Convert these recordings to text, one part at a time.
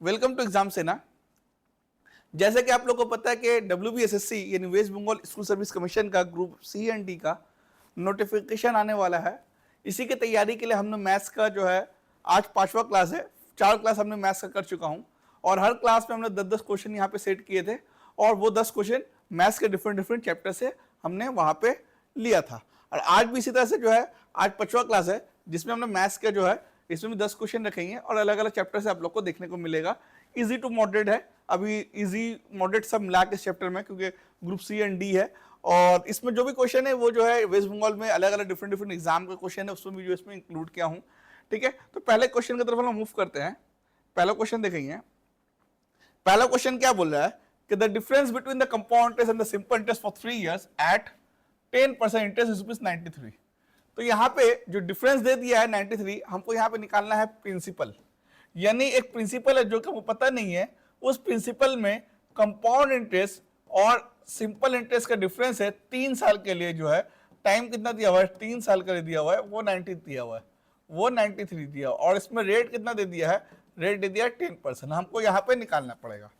Welcome to exam सेना। जैसे कि आप लोग को पता है कि WBSSC यानी West Bengal School Service Commission का ग्रुप सी एंड डी का नोटिफिकेशन आने वाला है। इसी की तैयारी के लिए हमने मैथ्स का जो है आज 5वां क्लास है, 4 क्लास हमने मैथ्स का कर चुका हूँ और हर क्लास में हमने 10-10 क्वेश्चन यहाँ पे सेट किए थे और वो 10 क्वेश्चन मैथ्स के डिफरेंट चैप्टर से हमने वहाँ पे लिया था। और आज भी इसी तरह से जो है आज 5वां क्लास है जिसमें हमने मैथ्स का जो है इसमें भी 10 क्वेश्चन रखेंगे और अलग अलग चैप्टर से आप लोग को देखने को मिलेगा। इजी टू मॉडरेट है, अभी इजी मॉडरेट सब मिला के इस चैप्टर में, क्योंकि ग्रुप सी एंड डी है और इसमें जो भी क्वेश्चन है वो जो है वेस्ट बंगाल में अलग अलग डिफरेंट एग्जाम का क्वेश्चन है, उसमें भी जो इसमें इंक्लूड किया हूँ। ठीक है, तो पहले क्वेश्चन की तरफ हम मूव करते हैं। पहला क्वेश्चन देखेंगे। पहला क्वेश्चन क्या बोल रहा है कि the difference between the compound interest and the simple interest for 3 years at 10% interest is 93। तो यहाँ पे जो डिफरेंस दे दिया है 93, हमको यहाँ पे निकालना है प्रिंसिपल, यानी एक प्रिंसिपल है जो कि हमको पता नहीं है, उस प्रिंसिपल में कंपाउंड इंटरेस्ट और सिंपल इंटरेस्ट का डिफरेंस है 3 साल के लिए, जो है टाइम कितना दिया हुआ है 3 साल का दिया हुआ है, वो 90 दिया हुआ है, वो 93 दिया और इसमें रेट कितना दे दिया है, रेट दे दिया है 10%। हमको यहाँ पे निकालना पड़ेगा।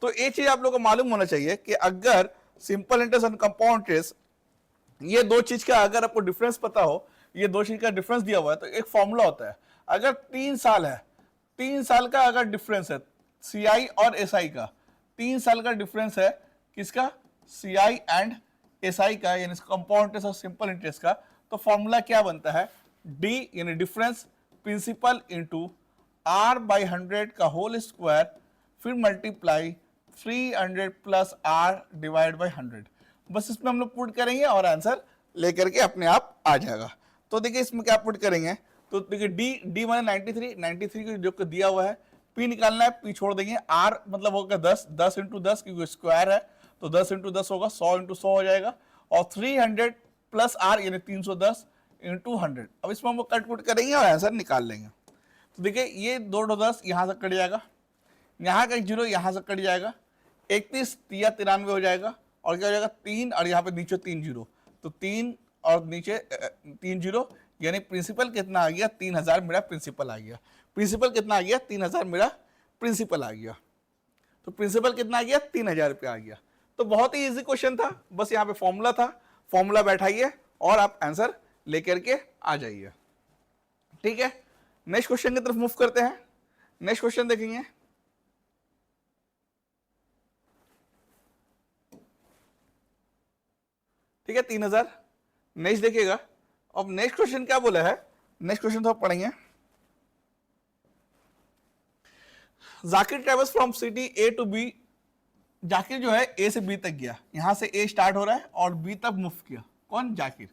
तो ये चीज आप लोगों को मालूम होना चाहिए कि अगर सिंपल इंटरेस्ट और कंपाउंड इंटरेस्ट ये दो चीज का अगर आपको डिफरेंस पता हो, ये दो चीज का डिफरेंस दिया हुआ है, तो एक फॉर्मूला होता है। अगर 3 साल है, 3 साल का अगर डिफरेंस है CI और SI का, 3 साल का डिफरेंस है किसका, CI एंड SI का, यानी कंपाउंड इंटरेस्ट और सिंपल इंटरेस्ट का, तो फॉर्मूला क्या बनता है, D यानी डिफरेंस प्रिंसिपल इंटू R/100 का होल स्क्वायर, फिर multiply 300 plus R divide by 100। बस इसमें हम लोग पुट करेंगे और आंसर लेकर के अपने आप आ जाएगा। तो देखिए इसमें क्या पुट करेंगे, तो देखिए D माने 93 को जो दिया हुआ है, P निकालना है, P छोड़ देंगे, R मतलब होगा 10 इंटू 10 क्योंकि स्क्वायर है, तो 10 इंटू 10 होगा 100 इंटू 100 हो जाएगा, और 300 प्लस R यानी 310 इंटू 100। अब इसमें हम कट पुट करेंगे और आंसर निकाल लेंगे। तो देखिए ये 2 यहाँ से कट जाएगा, यहाँ का 0 यहाँ से कट जाएगा, 31 या 93 हो जाएगा, और क्या हो जाएगा 3 और यहाँ पे नीचे 3 0, तो 3 और नीचे 3 0, यानी प्रिंसिपल कितना आ गया 3000 मेरा प्रिंसिपल आ गया। प्रिंसिपल कितना आ गया 3000 मेरा प्रिंसिपल आ गया। तो प्रिंसिपल कितना आ गया 3000 रुपया आ गया। तो बहुत ही इजी क्वेश्चन था, बस यहाँ पे फॉर्मूला था, फॉर्मूला बैठाइए और आप आंसर लेकर के आ जाइए। ठीक है, नेक्स्ट क्वेश्चन की तरफ मूव करते हैं। नेक्स्ट क्वेश्चन देखेंगे। ठीक है 3000। नेक्स्ट देखिएगा। अब नेक्स्ट क्वेश्चन क्या बोला है, नेक्स्ट क्वेश्चन तो आप पढ़ेंगे। Zakir travels from city A to B। जाकिर जो है A से B तक गया, यहां से A स्टार्ट हो रहा है और B तक मूव किया। कौन, जाकिर।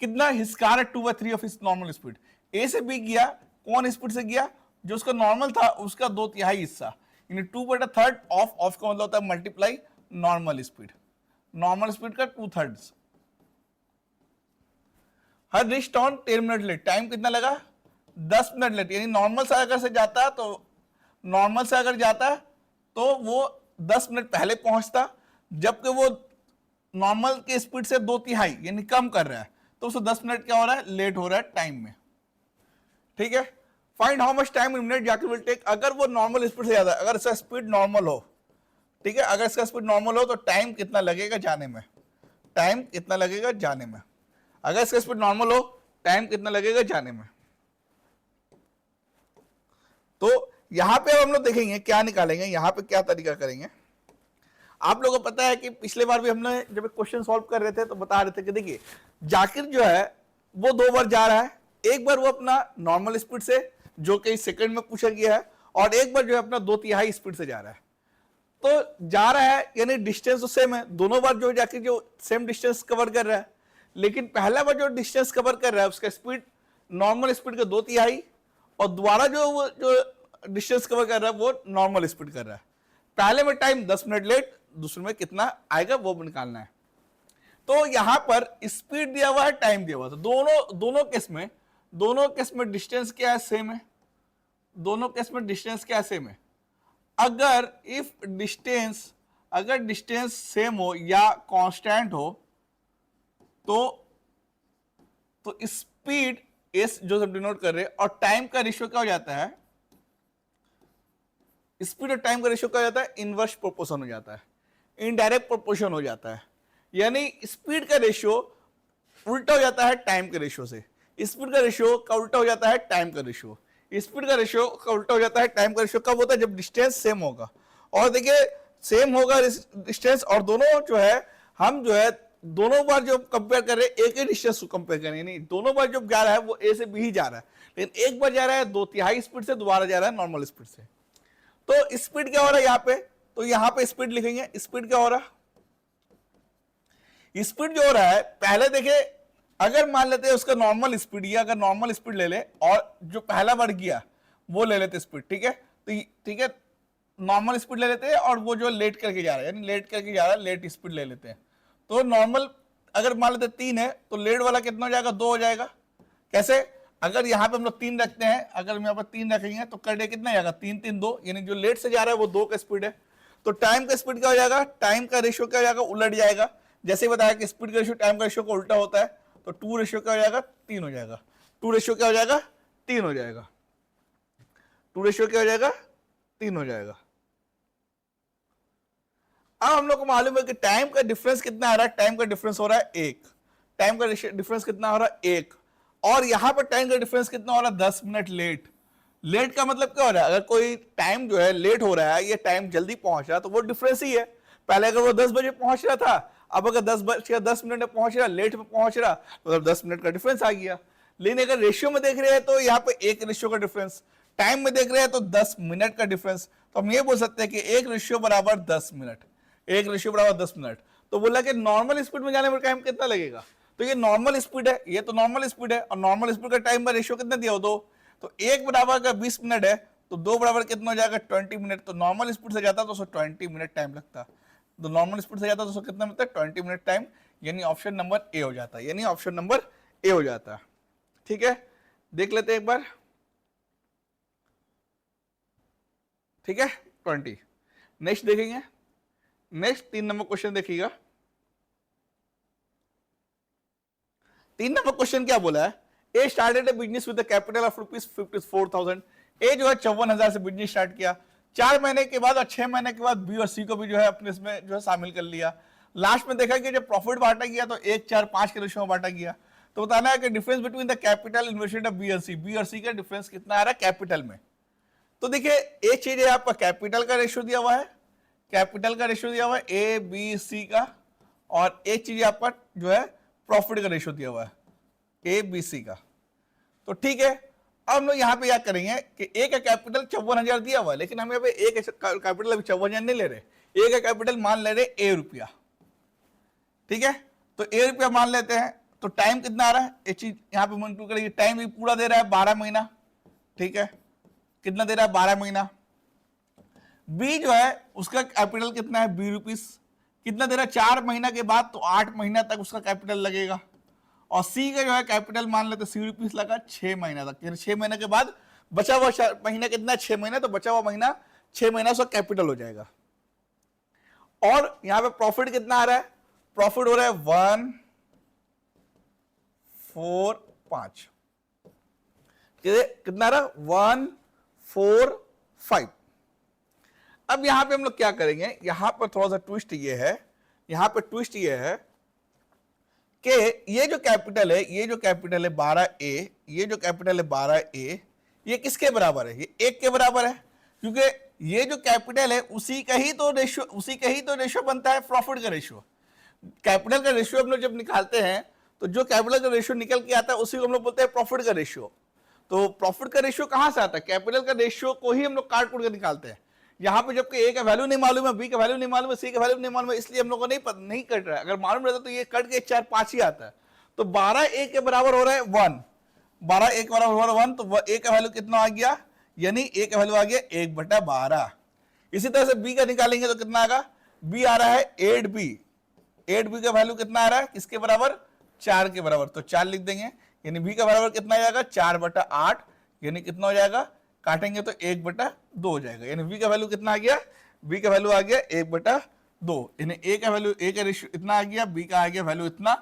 कितना, his car eight 2/3 of his normal speed. A से B गया, कौन स्पीड से गया, जो उसका नॉर्मल था उसका 2/3 हिस्सा, यानी 2/3 ऑफ का मतलब होता है multiply normal speed, normal speed का 2/3। हर rest on 10 minute late, time कितना लगा 10 मिनट लेट, यानी नॉर्मल से अगर से जाता है तो नॉर्मल से अगर जाता है तो वो 10 मिनट पहले पहुंचता, जबकि वो नॉर्मल की स्पीड से 2/3 यानी कम कर रहा है, तो उसको 10 मिनट क्या हो रहा है, लेट हो रहा है टाइम में। ठीक है, find how much time in minute Zakir will take. अगर वो नॉर्मल स्पीड से ज्यादा, अगर इसका स्पीड नॉर्मल हो, ठीक है, अगर इसका स्पीड नॉर्मल हो तो टाइम कितना लगेगा जाने में, टाइम कितना लगेगा जाने में, अगर इसका स्पीड नॉर्मल हो टाइम कितना लगेगा जाने में। तो यहां पे हम लोग देखेंगे क्या निकालेंगे, यहां पे क्या तरीका करेंगे। आप लोगों को पता है कि पिछले बार भी हमने जब क्वेश्चन सॉल्व कर रहे थे तो बता रहे थे कि देखिए जाकिर जो है वो 2 बार जा रहा है, एक बार वो अपना नॉर्मल स्पीड से जो कि सेकंड में पूछा गया है, और एक बार जो है अपना 2/3 स्पीड से जा रहा है। तो जा रहा है यानी डिस्टेंस तो सेम है, दोनों बार जो जाकिर जो सेम डिस्टेंस कवर कर रहा है, लेकिन पहला बार जो डिस्टेंस कवर कर रहा है उसका स्पीड नॉर्मल स्पीड का 2/3, और दोबारा जो डिस्टेंस कवर कर रहा है वो नॉर्मल स्पीड कर रहा है। पहले में टाइम 10 मिनट लेट, दूसरे में कितना आएगा वो निकालना है। तो यहां पर स्पीड दिया हुआ है, टाइम दिया हुआ है, तो दोनों केस में डिस्टेंस क्या है, सेम है। दोनों केस में डिस्टेंस क्या है, सेम है। अगर डिस्टेंस सेम हो या कांस्टेंट हो तो स्पीड एस जो सब डिनोट कर रहे हैं और टाइम का रेशियो क्या हो जाता है, स्पीड और टाइम का रेशियो क्या हो जाता है, इनवर्स प्रोपोर्शन हो जाता है, इनडायरेक्ट प्रोपोर्शन हो जाता है। यानी स्पीड का रेशियो उल्टा हो जाता है टाइम के रेशियो से, स्पीड का रेशियो का उल्टा हो जाता है टाइम का रेशियो, स्पीड का रेशियो का उल्टा हो जाता है टाइम का रेशियो कब होता है, जब डिस्टेंस सेम होगा। और देखिए सेम होगा डिस्टेंस, और दोनों जो है हम जो है दोनों बार जो कंपेयर कर रहे हैं एक ही डिस्टेंस को कंपेयर करेंगे, नहीं दोनों बार जो जा रहा है वो ए से बी ही जा रहा है, लेकिन एक बार जा रहा है 2/3 स्पीड से, दोबारा जा रहा है नॉर्मल स्पीड से। तो स्पीड क्या हो रहा है यहाँ पे, तो यहाँ पे स्पीड लिखेंगे, स्पीड क्या हो रहा है, स्पीड जो हो रहा है पहले देखिए अगर मान लेते हैं उसका नॉर्मल स्पीड, या अगर नॉर्मल स्पीड ले ले और जो पहला बार गया वो ले लेते स्पीड, ठीक है, तो ठीक है नॉर्मल स्पीड ले लेते हैं, और वो जो लेट करके जा रहा है यानी लेट करके जा रहा है लेट स्पीड ले लेते हैं। तो नॉर्मल अगर मान लेते 3 है तो लेट वाला कितना हो जाएगा, 2 हो जाएगा। कैसे, अगर यहाँ पे हम लोग 3 रखते हैं, अगर हम यहाँ पर 3 रखेंगे तो कर डे कितना जाएगा, 3 3 2, यानी जो लेट से जा रहा है वो 2 का स्पीड है। तो टाइम का स्पीड क्या हो जाएगा, टाइम का रेशियो क्या हो जाएगा, उलट जाएगा। जैसे ही बताया कि स्पीड का रेशियो टाइम का रेशियो का उल्टा होता है, तो 2 रेशियो क्या हो जाएगा, 3 हो जाएगा। 2 रेशियो क्या हो जाएगा, 3 हो जाएगा। 2 रेशियो क्या हो जाएगा, 3 हो जाएगा। अब हम लोग को मालूम है कि टाइम का डिफरेंस कितना आ रहा है, टाइम का डिफरेंस हो रहा है 1, टाइम का डिफरेंस कितना हो रहा है 1, और यहां पर टाइम का डिफरेंस कितना हो रहा है 10 मिनट लेट। लेट का मतलब क्या हो रहा है, अगर कोई टाइम जो है लेट हो रहा है या टाइम जल्दी पहुंच रहा है तो वो डिफरेंस ही है। पहले अगर वो 10 बजे पहुंच रहा था, अब अगर 10 मिनट में पहुंच रहा, लेट में पहुंच रहा, तो 10 मिनट का डिफरेंस आ गया। लेकिन अगर रेशियो में देख रहे हैं तो यहाँ पे 1 रेशियो का डिफरेंस, टाइम में देख रहे हैं तो 10 मिनट का डिफरेंस। तो हम ये बोल सकते हैं कि 1 रेशियो बराबर 10 मिनट, 1 रेशियो बराबर 10 मिनट। तो बोला कि नॉर्मल स्पीड में जाने में टाइम कितना लगेगा, तो ये नॉर्मल स्पीड है, ये तो नॉर्मल स्पीड है, और नॉर्मल स्पीड का टाइम का रेशियो कितना दिया हो 2, तो 1 बराबर का 20 मिनट है, तो 2 बराबर कितना हो जाएगा 20 मिनट। तो नॉर्मल स्पीड से जाता तो उसको 20 मिनट टाइम लगता, तो नॉर्मल स्पीड से जाता तो उसको कितना मिलता है 20 मिनट टाइम, यानी ऑप्शन नंबर ए हो जाता है, यानी ऑप्शन नंबर ए हो जाता है। ठीक है, देख लेते हैं एक बार। ठीक है 20। नेक्स्ट देखेंगे, नेक्स्ट 3 नंबर क्वेश्चन देखिएगा। 3 नंबर क्वेश्चन क्या बोला है, A started a business with the capital of ₹54,000। A जो है 54,000 से बिजनेस स्टार्ट किया, 4 महीने के बाद और 6 महीने के बाद बी और सी को भी जो है अपने इसमें जो है शामिल कर लिया। लास्ट में देखा कि जब प्रॉफिट बांटा गया तो 1 4 5 के रेशियो में बांटा गया। तो बताना है कि difference between the capital invested of B और सी का डिफरेंस कितना आ रहा है कैपिटल में। तो देखिए एक चीज है आपका कैपिटल का रेशियो दिया हुआ है, कैपिटल का रेशियो दिया हुआ है ए बी सी का, और एक चीज आपका जो है प्रॉफिट का रेशियो दिया हुआ है ए बी सी का। तो ठीक है, अब हम लोग यहाँ पे क्या करेंगे कि ए का कैपिटल 54,000 दिया हुआ है, लेकिन हम यहाँ पे ए का कैपिटल अभी 54,000 नहीं ले रहे, ए का कैपिटल मान ले रहे ए रुपया। ठीक है, तो ए रुपया मान लेते हैं। तो टाइम कितना आ रहा है, एक चीज यहाँ पे मन करेंगे, टाइम भी पूरा दे रहा है 12 महीना। ठीक है, कितना दे रहा है 12 महीना। बी जो है उसका कैपिटल कितना है ₹20, कितना दे रहा है 4 महीना के बाद, तो 8 महीना तक उसका कैपिटल लगेगा। और सी का जो है कैपिटल मान लेते ₹100 लगा 6 महीना तक, 6 महीने के बाद बचा हुआ महीना कितना है 6 महीना, तो बचा हुआ महीना 6 महीना उसका कैपिटल हो जाएगा। और यहां पे प्रॉफिट कितना आ रहा है, प्रॉफिट हो रहा है 1 4 5, कितना आ रहा है 1 4 5। अब यहां पे हम लोग क्या करेंगे, यहां पर थोड़ा सा ट्विस्ट ये है, यहां पर ट्विस्ट ये है कि ये जो कैपिटल है, ये जो कैपिटल है 12A, ये जो कैपिटल है 12A, ये किसके बराबर है, ये 1 के बराबर है, क्योंकि ये जो कैपिटल है उसी का ही तो रेशियो बनता है प्रॉफिट का रेशियो। कैपिटल का रेशियो हम लोग जब निकालते हैं तो जो कैपिटल का रेशियो निकल के आता है उसी को हम लोग बोलते हैं प्रॉफिट का रेशियो। तो प्रॉफिट का रेशियो कहां से आता है, कैपिटल का रेशियो को ही हम लोग काट कूट के निकालते हैं। यहाँ पे जबकि ए का वैल्यू नहीं मालूम है, बी का वैल्यू नहीं मालूम है, सी का वैल्यू नहीं मालूम है, इसलिए हम लोग को नहीं कट रहा है। अगर मालूम रहता तो ये कट के 4 5 ही आता है। तो 12A के बराबर हो रहा है 1, 12A के बराबर हो रहा है 1, तो ए का वैल्यू कितना आ गया, यानी ए का वैल्यू आ गया 1/12। इसी तरह से बी का निकालेंगे तो कितना आएगा, बी आ रहा है 8B, 8B का वैल्यू कितना आ रहा है, किसके बराबर 4 के बराबर, तो 4 लिख देंगे, यानी बी का बराबर कितना आ जाएगा 4/8, यानी कितना हो जाएगा, काटेंगे तो 1/2 हो जाएगा, यानी बी का वैल्यू कितना आ गया, बी का वैल्यू आ गया 1/2, यानी ए का वैल्यू, ए का रेशियो इतना आ गया, बी का आ गया वैल्यू इतना।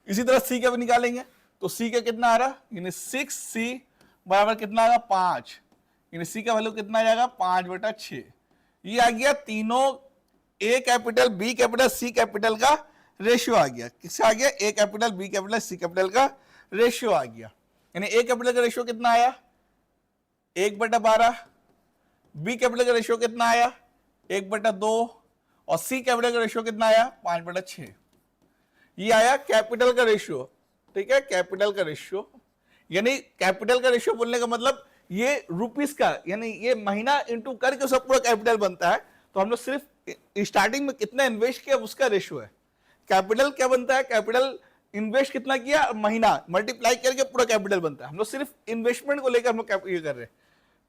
इसी तरह सी का भी निकालेंगे तो सी का कितना आ रहा, यानी 6C बराबर कितना आ रहा 5, यानी सी का वैल्यू कितना आ जाएगा 5/6। ये आ गया तीनों A capital B capital C capital का रेशियो आ गया। किसका आ गया? A capital B capital C capital का रेशियो आ गया। यानी ए कैपिटल का रेशियो कितना आया? 1/12। बी कैपिटल का रेशियो कितना आया? 1/2। और सी कैपिटल का रेशियो कितना आया? 5/6। ये आया कैपिटल का रेशियो। ठीक है, कैपिटल का रेशियो। यानी कैपिटल का रेशियो बोलने का मतलब ये रुपीस का, यानी ये महीना इंटू करके सब पूरा कैपिटल बनता है। तो हम लोग सिर्फ स्टार्टिंग में कितना इन्वेस्ट किया उसका रेशियो है। कैपिटल क्या बनता है? कैपिटल इन्वेस्ट कितना किया महीना मल्टीप्लाई करके पूरा कैपिटल बनता है। हम लोग सिर्फ इन्वेस्टमेंट को लेकर हम लोग ये कर रहे हैं।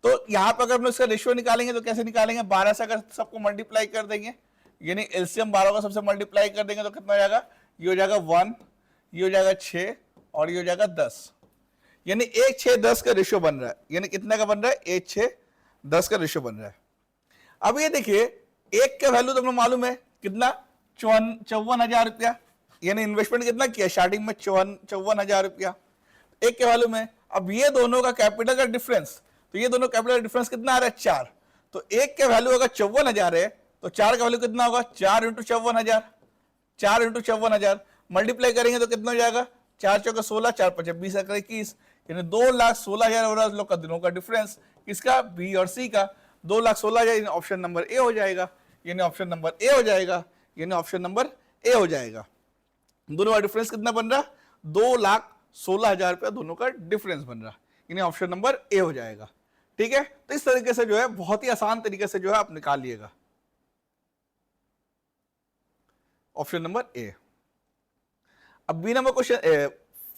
तो यहाँ पर अगर हम लोग इसका रेशियो निकालेंगे तो कैसे निकालेंगे? 12 से अगर सबको मल्टीप्लाई कर देंगे, यानी एलसीएम 12 का सबसे मल्टीप्लाई कर देंगे तो कितना हो जाएगा? ये हो जाएगा 1, ये हो जाएगा 6 और ये हो जाएगा 10। यानी 1, 6, 10 का रेशियो बन रहा है। यानी कितने का बन रहा है? 1, 6, 10 का रेशियो बन रहा है। अब ये देखिए, एक का वैल्यू तो हमें मालूम है कितना? 54,000 रुपया। यानी इन्वेस्टमेंट कितना किया? स्टार्टिंग में 54,000 रुपया एक के वैल्यू में। अब ये दोनों का कैपिटल का डिफरेंस, तो ये दोनों कैपिटल डिफरेंस कितना आ रहा है? 4। तो एक का वैल्यू अगर 54,000 है तो 4 का वैल्यू कितना होगा? 4 × 54,000। 4 × 54,000 मल्टीप्लाई करेंगे तो कितना हो जाएगा? 4 × 4 = 16, 4 × 5 = 20, 21, यानी 2,16,000 हो रहा है लोग का दिनों का डिफरेंस। किसका? बी और सी का। 2,16,000 ऑप्शन नंबर ए हो जाएगा। यानी ऑप्शन नंबर ए हो जाएगा। यानी ऑप्शन नंबर ए हो जाएगा। दोनों का डिफरेंस कितना बन रहा? 2,16,000 रुपया दोनों का डिफरेंस बन रहा। यानी ऑप्शन नंबर ए हो जाएगा। ठीक है, तो इस तरीके से जो है बहुत ही आसान तरीके से जो है आप निकाल लिएगा ऑप्शन नंबर ए। अब B number question,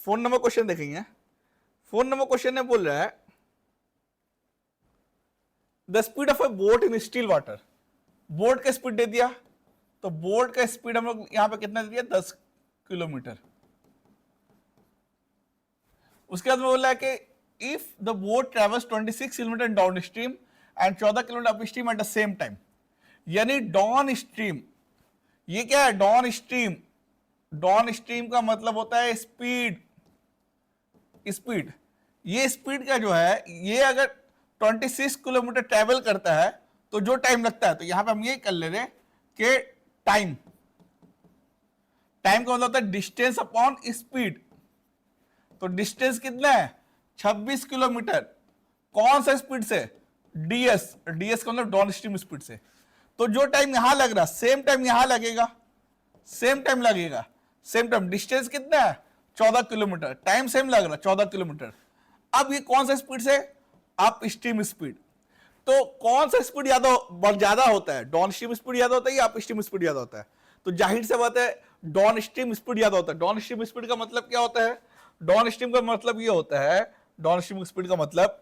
phone number question देखेंगे। फोन नंबर क्वेश्चन में बोल रहा है the speed of a boat in still water. Boat का स्पीड दे दिया, तो बोट का स्पीड हम लोग यहां पे कितना दे दिया? 10 किलोमीटर। उसके बाद में बोल रहा है कि if the boat travels 26 kilometre down stream and 14 kilometre up stream at the same time. यानी डाउन स्ट्रीम, ये क्या है? Down stream. डाउन स्ट्रीम का मतलब होता है स्पीड। स्पीड, ये स्पीड का जो है, ये अगर 26 किलोमीटर ट्रेवल करता है तो जो टाइम लगता है, तो यहां पे हम ये कर ले रहे कि टाइम का मतलब होता है डिस्टेंस अपॉन स्पीड। तो डिस्टेंस कितना है? 26 किलोमीटर। कौन सा स्पीड से? डीएस। डीएस का मतलब डाउन स्ट्रीम स्पीड से। तो जो टाइम यहां लग रहा, सेम टाइम यहां लगेगा, सेम टाइम लगेगा, सेम टाइम। डिस्टेंस कितना है? 14 किलोमीटर। टाइम सेम लग रहा 14 किलोमीटर। अब ये कौन सा स्पीड से? Up stream speed. तो कौन सा स्पीड ज्यादा होता है? डाउन स्ट्रीम स्पीड ज्यादा होता है या अप स्ट्रीम स्पीड ज्यादा होता है? तो जाहिर से बात है डाउन स्ट्रीम स्पीड ज्यादा होता है। डाउन स्ट्रीम स्पीड का मतलब क्या होता है? डाउन स्ट्रीम का मतलब ये होता है, डाउन स्ट्रीम स्पीड का मतलब,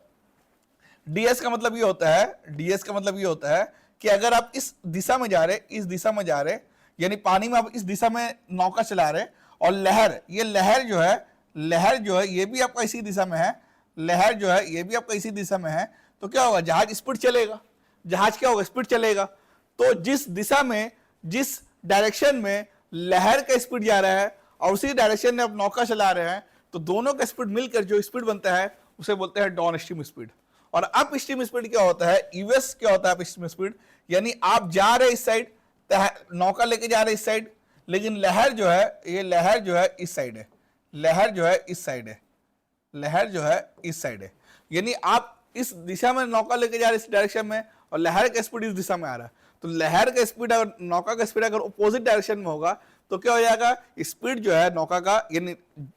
डीएस का मतलब ये होता है, डीएस का मतलब ये होता है कि अगर आप इस दिशा में जा रहे, इस दिशा में जा रहे, यानी पानी में आप इस दिशा में नौका चला रहे, और लहर, ये लहर जो है ये भी आपका इसी दिशा में है, लहर जो है ये भी आपका इसी दिशा में है, तो क्या होगा? जहाज स्पीड चलेगा। जहाज क्या होगा? स्पीड चलेगा। तो जिस दिशा में, जिस डायरेक्शन में लहर का स्पीड जा रहा है और उसी डायरेक्शन में आप नौका चला रहे हैं, तो दोनों का स्पीड मिलकर जो स्पीड बनता है उसे बोलते हैं डाउन स्ट्रीम स्पीड। और अप स्ट्रीम स्पीड क्या होता है? यूएस क्या होता है अप स्ट्रीम स्पीड? यानी आप जा रहे इस साइड, नौका लेके जा रहे इस साइड, लेकिन लहर जो है, ये लहर जो है इस साइड है, लहर जो है इस साइड है, लहर जो है इस साइड है। यानी आप इस दिशा में नौका लेके जा रहे इस डायरेक्शन में, और लहर का स्पीड इस दिशा में आ रहा है। तो लहर का स्पीड अगर, नौका का स्पीड अगर अपोजिट डायरेक्शन में होगा तो क्या हो जाएगा? स्पीड जो है नौका का, यानी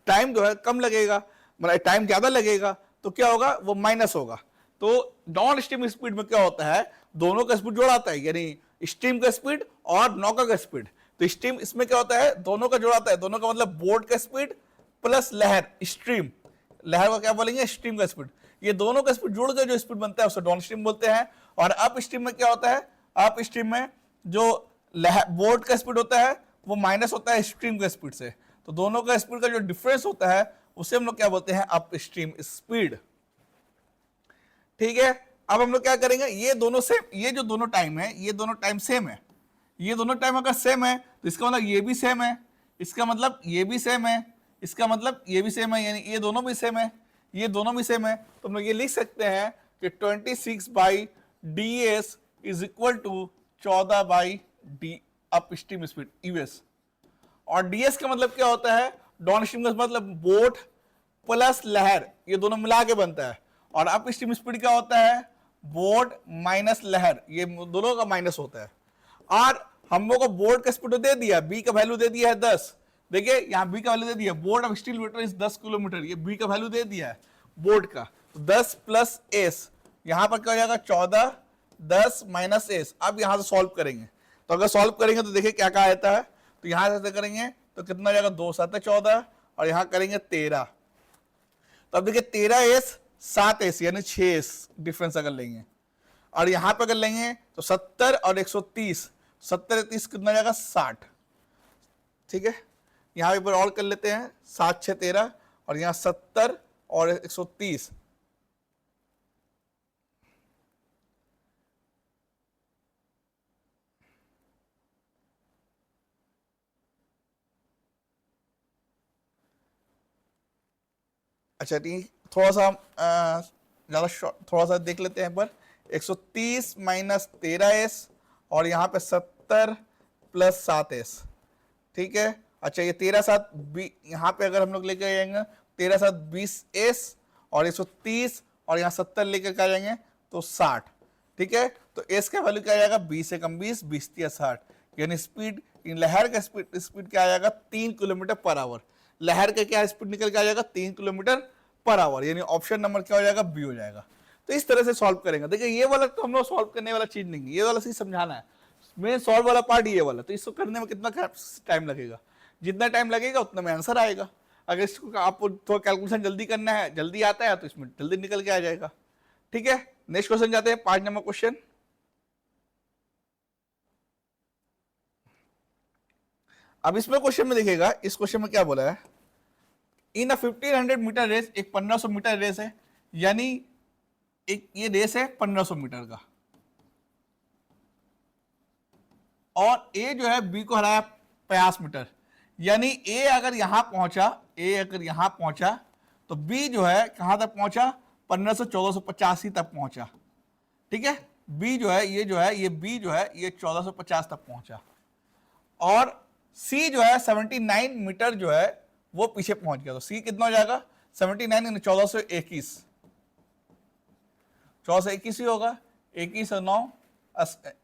टाइम जो है कम लगेगा, मतलब टाइम ज्यादा लगेगा, तो क्या होगा? वो माइनस होगा। तो डाउन स्ट्रीम स्पीड में क्या होता है? दोनों का स्पीड जोड़ाता है, यानी स्ट्रीम का स्पीड और नौका का स्पीड। तो स्ट्रीम इसमें क्या होता है? दोनों का जोड़ाता है। दोनों का मतलब बोट का स्पीड प्लस लहर, स्ट्रीम, लहर को क्या बोलेंगे? स्ट्रीम का स्पीड। ये दोनों का स्पीड जोड़ कर जो स्पीड बनता है उसे डाउन स्ट्रीम बोलते हैं। और अप स्ट्रीम में क्या होता है? अप स्ट्रीम में जो बोट का स्पीड होता है वो माइनस होता है स्ट्रीम के स्पीड से। तो दोनों का स्पीड का जो डिफरेंस होता है उसे हम लोग क्या बोलते हैं? Up stream speed. ठीक है, अब हम लोग क्या करेंगे? ये दोनों सेम, ये जो दोनों टाइम है, ये दोनों टाइम सेम है। ये दोनों टाइम अगर सेम है तो इसका मतलब ये भी सेम है, इसका मतलब ये भी सेम है, इसका मतलब ये भी सेम है, यानी ये दोनों भी सेम है, ये दोनों भी सेम है। तो हम लोग ये लिख सकते हैं कि 26 by D S is equal to 14 by D upstream speed US. और डीएस का मतलब क्या होता है, डाउन स्ट्रीम का मतलब बोट प्लस लहर, ये दोनों मिला के बनता है। और अप स्ट्रीम स्पीड क्या होता है, बोट माइनस लहर, ये दोनों का माइनस होता है। और हम लोग को बोट का स्पीड दे दिया, बी का वैल्यू दे दिया है 10। देखिए यहाँ बी का वैल्यू दे दिया, boat of steel metre is 10 kilometre, ये बी का वैल्यू दे दिया है बोट का। तो 10 प्लस एस, यहाँ पर क्या हो जाएगा 14, 10 माइनस एस। अब यहाँ से सॉल्व करेंगे, तो अगर सॉल्व करेंगे तो देखिए क्या क्या आता है। तो यहाँ से करेंगे तो कितना हो जाएगा, 2 7 14, और यहाँ करेंगे 13। तो अब देखिए 13 एस 7 एस यानी 6 एस डिफरेंस अगर लेंगे। और यहाँ पे अगर लेंगे तो 70 और 130, 70 30 कितना जाएगा 60। ठीक है, यहाँ एक बार और कर लेते हैं, 7 6 13, और यहाँ 70 और 130। अच्छा ठीक, थोड़ा सा ज़्यादा थोड़ा सा देख लेते हैं पर 130 माइनस 13 एस, और यहाँ पे 70 प्लस 7 एस। ठीक है, अच्छा ये 13 7 यहाँ पे अगर हम लोग लेकर जाएंगे 13 7 20 एस, और 130 और यहाँ 70 लेकर क्या जाएंगे तो 60। ठीक है, तो एस का वैल्यू क्या आ जाएगा, 20 से कम 20, 20 3 60, यानी स्पीड, लहर का स्पीड क्या आ जाएगा 3 किलोमीटर पर आवर। लहर का क्या स्पीड निकल के आ जाएगा 3 किलोमीटर पर आवर, यानी ऑप्शन नंबर क्या हो जाएगा, बी हो जाएगा। तो इस तरह से सॉल्व करेंगे। देखिए ये वाला तो हम लोग सॉल्व करने वाला चीज नहीं है, ये वाला चीज समझाना है, मेन सॉल्व वाला पार्ट ये वाला। तो इसको करने में कितना टाइम लगेगा, जितना टाइम लगेगा उतना में आंसर आएगा। अगर इसको आपको थोड़ा कैलकुलेशन जल्दी करना है, जल्दी आता है तो इसमें जल्दी निकल के आ जाएगा। ठीक है, नेक्स्ट क्वेश्चन जाते हैं, 5 नंबर क्वेश्चन। अब इसमें क्वेश्चन में देखिएगा, इस क्वेश्चन में क्या बोला है, इन 1500 मीटर रेस, एक 1500 मीटर रेस है, यानी एक ये रेस है 1500 मीटर का, और ए जो है बी को हराया 50 मीटर, यानी ए अगर यहां पहुंचा, तो बी जो है कहां तक पहुंचा, 1500 1485 तक पहुंचा। ठीक है, बी जो है ये बी जो है ये 1450 तक पहुंचा, और सी जो है 79 मीटर जो है वो पीछे पहुंच गया। तो सी कितना हो जाएगा, 79 यानी 1421, 1421 ही होगा, 21 और 9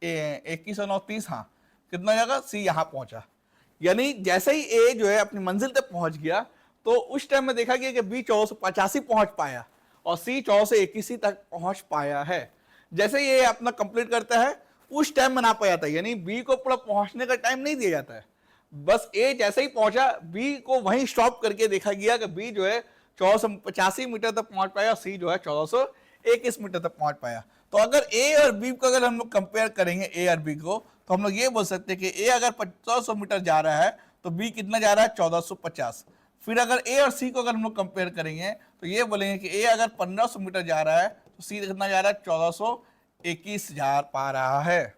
21 और 9 30, हाँ कितना हो जाएगा, सी यहां पहुंचा। यानी जैसे ही ए जो है अपनी मंजिल तक पहुंच गया, तो उस टाइम में देखा गया कि बी 1485 पहुंच पाया और सी 1421 तक पहुंच पाया है। जैसे ही ये अपना कंप्लीट करता है उस टाइम में ना पाया था, यानी बी को पूरा पहुंचने का टाइम नहीं दिया जाता है, बस ए जैसे ही पहुंचा बी को वहीं स्टॉप करके देखा गया कि बी जो है 1485 मीटर तक पहुंच पाया और सी जो है 1421 मीटर तक पहुंच पाया। तो अगर ए और बी को अगर हम लोग कंपेयर करेंगे, ए और बी को, तो हम लोग ये बोल सकते हैं कि ए अगर 1500 मीटर जा रहा है तो बी कितना जा रहा है 1450। फिर अगर ए और सी को अगर हम लोग कंपेयर करेंगे तो ये बोलेंगे कि ए अगर 1500 मीटर जा रहा है तो सी कितना जा रहा है 1421 जा पा रहा है।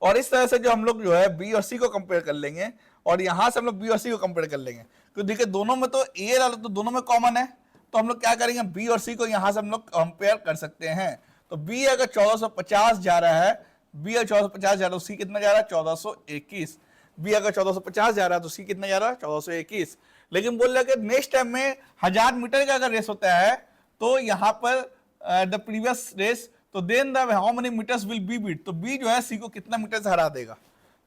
और इस तरह से जो हम लोग जो है बी और सी को कंपेयर कर लेंगे, और यहां से हम लोग बी और सी को कंपेयर कर लेंगे, क्योंकि देखिए दोनों में तो ए वाला तो दोनों में कॉमन है, तो हम लोग क्या करेंगे, बी और सी को यहां से हम लोग कंपेयर कर सकते हैं। तो बी अगर 1450 जा रहा है, बी अगर 1450 जा रहा है तो सी कितना जा रहा है 1421। बी अगर 1450 जा रहा है तो सी कितना जा रहा है 1421। लेकिन बोल रहा है कि नेक्स्ट टाइम में 1000 मीटर का अगर रेस होता है तो यहाँ पर द प्रीवियस रेस, तो then the how many metres will be beat, तो बी जो है सी को कितना मीटर से हरा देगा।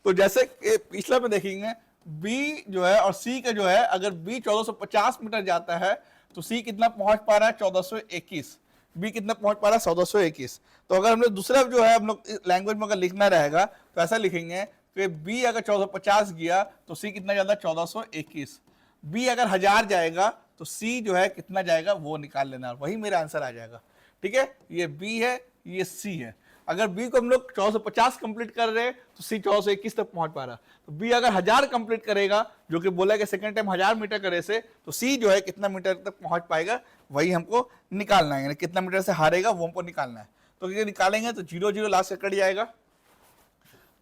तो जैसे पिछला में देखेंगे बी जो है और सी का जो है, अगर बी 1450 मीटर जाता है तो सी कितना पहुंच पा रहा है 1421, बी कितना पहुंच पा रहा है 1421। तो अगर हम लोग दूसरा जो है हम लोग लैंग्वेज में अगर लिखना रहेगा तो ऐसा लिखेंगे कि बी अगर 1450 गया तो सी कितना जाता है 1421। बी अगर 1000 जाएगा तो सी जो है कितना जाएगा वो निकाल लेना, वही मेरा आंसर आ जाएगा। ठीक है, ये बी है, ये सी है। अगर बी को हम लोग 1450 कंप्लीट कर रहे हैं तो सी 1421 तक पहुंच पा रहा। तो बी अगर 1000 कंप्लीट करेगा, जो कि बोला कि सेकंड टाइम 1000 मीटर करे से, तो सी जो है कितना मीटर तक पहुंच पाएगा वही हमको निकालना है, यानी कितना मीटर से हारेगा वो हमको निकालना है। तो ये निकालेंगे तो 0 0 लास्ट से कट जाएगा,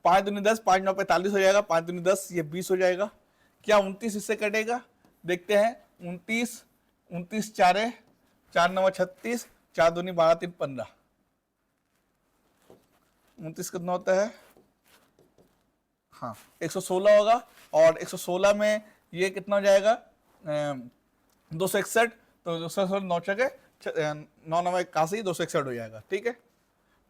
5 दूनी 10, 5 9 45 हो जाएगा, 5 दूनी 10 ये 20 हो जाएगा। क्या 29 इससे कटेगा, देखते हैं, 29 29 4 4 9 36, 4 दूनी 12, 3 15, 29 कितना होता है, हाँ 116 होगा। और 116 में ये कितना हो जाएगा 261, तो 261 9 छके 9 9 81, 261 हो जाएगा। ठीक है,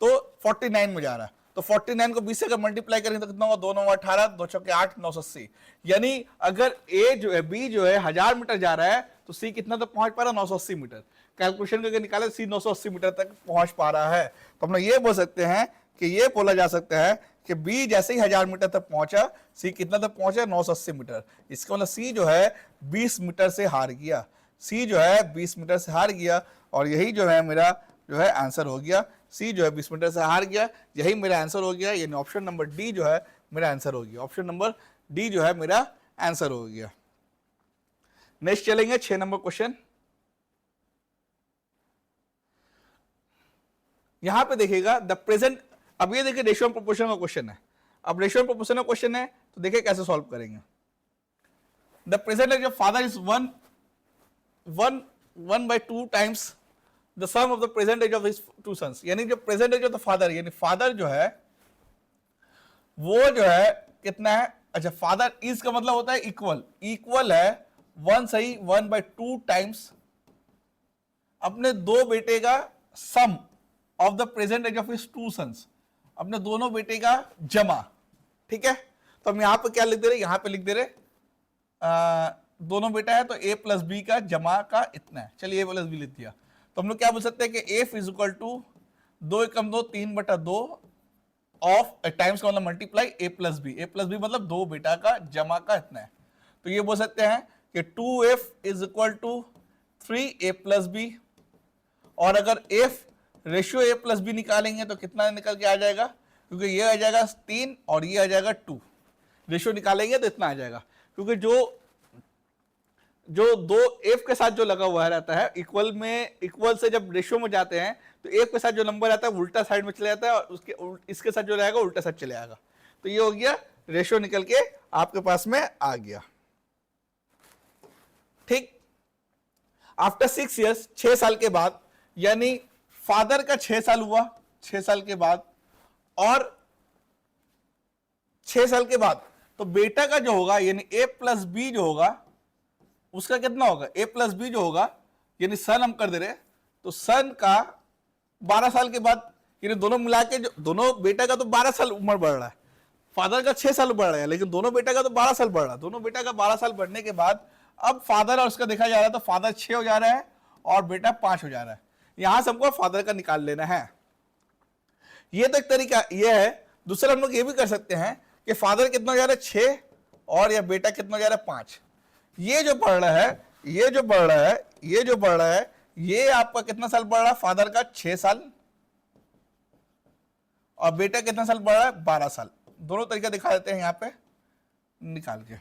तो 49 में जा रहा है, तो 49 को 20 से अगर मल्टीप्लाई करेंगे तो कितना होगा, 2 9 18, 2 छके 8, 980। यानी अगर ए जो है, बी जो है 1000 मीटर जा रहा है तो सी कितना तक पहुंच पा रहा है, 980 मीटर। कैलकुलेशन करके निकाले सी 980 मीटर तक पहुंच पा रहा है। तो हम लोग ये बोल सकते हैं कि ये बोला जा सकता है कि बी जैसे ही 1000 मीटर तक पहुंचा, सी कितना तक पहुंचा, 980 मीटर। इसका मतलब सी जो है 20 मीटर से हार गया, सी जो है 20 मीटर से हार गया, और यही जो है मेरा जो है आंसर हो गया। सी जो है 20 मीटर से हार गया, यही मेरा आंसर हो गया। यानी ऑप्शन नंबर डी जो है मेरा आंसर हो गया, ऑप्शन नंबर डी जो है मेरा आंसर हो गया। नेक्स्ट चलेंगे 6 नंबर क्वेश्चन। यहां पे देखिएगा द प्रेजेंट, अब ये देखिए रेशियो एंड प्रोपोर्शन का क्वेश्चन है। अब रेशियो एंड प्रोपोर्शन का क्वेश्चन है तो देखिए कैसे सॉल्व करेंगे। The present age of father is 1/2 times the sum of the present age of his 2 sons. यानी जो प्रेजेंटेज ऑफ द फादर, यानी फादर जो है वो जो है कितना है, अच्छा फादर इज का मतलब होता है इक्वल, इक्वल है 1 सही 1/2 टाइम्स अपने 2 बेटे का sum of the present age of his 2 sons, अपने दोनों बेटे का जमा। ठीक है, तो हम यहां पे क्या लिख दे रहे, यहां पे लिख दे रहे दोनों बेटा है तो a प्लस बी का जमा का इतना है। चलिए a प्लस बी लिख दिया, तो हम लोग क्या बोल सकते हैं कि f is equal to 2 Ekam 2 3/2 of times का मतलब मल्टीप्लाई a प्लस बी मतलब 2 बेटा का जमा का इतना है। तो ये बोल सकते हैं कि 2f is equal to 3a plus बी, और अगर f ratio a plus B निकालेंगे तो कितना निकल के आ जाएगा, क्योंकि ये आ जाएगा 3 और ये आ जाएगा 2, रेशियो निकालेंगे तो इतना आ जाएगा। क्योंकि जो दो f के साथ जो लगा हुआ रहता है इक्वल में, इक्वल से जब रेशियो में जाते हैं तो f के साथ जो नंबर आता है वो उल्टा साइड में चले जाता है और उसके इसके साथ जो रहेगा उल्टा साइड चले आएगा। तो ये हो गया रेशियो निकल के आपके पास में आ गया। ठीक, आफ्टर 6 ईयर्स 6 साल के बाद, यानी फादर का 6 साल हुआ, 6 साल के बाद, और 6 साल के बाद तो बेटा का जो होगा यानी a प्लस बी जो होगा उसका कितना होगा, a प्लस बी जो होगा यानी सन हम कर दे रहे, तो सन का 12 साल के बाद, यानी दोनों मिला के जो दोनों बेटा का तो 12 साल उम्र बढ़ रहा है, फादर का 6 साल बढ़ रहा है, लेकिन दोनों बेटा का तो 12 साल बढ़ रहा है। दोनों बेटा का 12 साल बढ़ने के बाद अब फादर और उसका देखा जा रहा है तो फादर 6 हो जा रहा है और बेटा 5 हो जा रहा है। यहां से हमको फादर का निकाल लेना है। ये तो एक तरीका ये है। दूसरा हम लोग ये भी कर सकते हैं कि फादर कितना हो जा रहा है 6 और या बेटा कितना हो जा रहा है 5। ये जो बढ़ रहा है, ये जो बढ़ रहा है, ये जो बढ़ रहा है, ये आपका कितना साल बढ़ रहा है, फादर का 6 साल और बेटा कितना साल बढ़ रहा है 12 साल। दोनों तरीका दिखा देते हैं यहां पे निकाल के।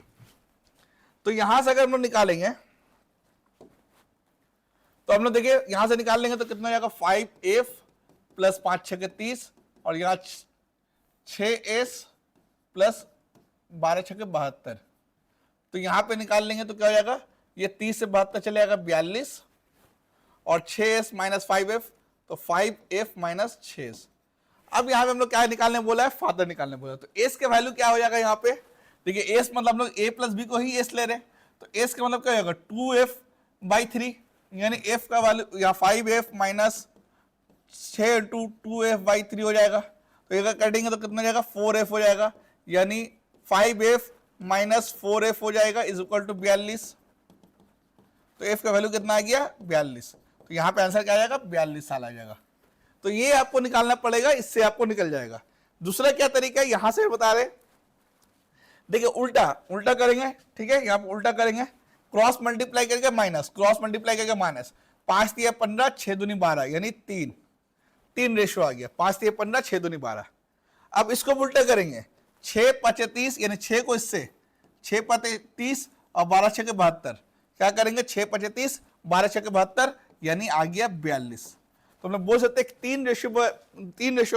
तो यहां से अगर हम लोग निकालेंगे तो हम लोग देखिए यहां से निकाल लेंगे तो कितना हो जाएगा 5f प्लस 5 6 के 30 और यहां 6s प्लस 12 6 के 72। तो यहां पे निकाल लेंगे तो क्या हो जाएगा, ये 30 से 72 चले जाएगा 42 और 6s माइनस 5f तो 5f माइनस 6s। अब यहां पे हम लोग क्या निकालने बोला है, फादर निकालने बोला। तो s के वैल्यू क्या हो जाएगा यहाँ पे, देखिए s मतलब हम लोग a प्लस बी को ही s ले रहे हैं, तो s का मतलब क्या होगा 2f/3, यानी f का वैल्यू या 5f माइनस 6 इंटू 2f/3 हो जाएगा। तो ये कटेंगे तो कितना हो जाएगा 4f हो जाएगा, यानी 5f माइनस 4f हो जाएगा इज इक्वल टू 42। तो f का वैल्यू कितना आ गया 42। तो यहाँ पे आंसर क्या आ जाएगा 42 साल आ जाएगा। तो ये आपको निकालना पड़ेगा, इससे आपको निकल जाएगा। दूसरा क्या तरीका है, यहां से बता रहे, देखिए उल्टा करेंगे। ठीक है, यहाँ पे उल्टा करेंगे, क्रॉस मल्टीप्लाई करके माइनस, क्रॉस मल्टीप्लाई करके माइनस, 5 3 15 6 दूनी 12 यानी 3 रेशियो आ गया, 5 3 15 6 दूनी 12। अब इसको उल्टा करेंगे, 6 5 30 यानी 6 को इससे 6 5 30 और 12 6 के 72, क्या करेंगे 6 5 30 12 6 के 72 यानी आ गया 42। तो हम लोग बोल सकते हैं 3 रेशियो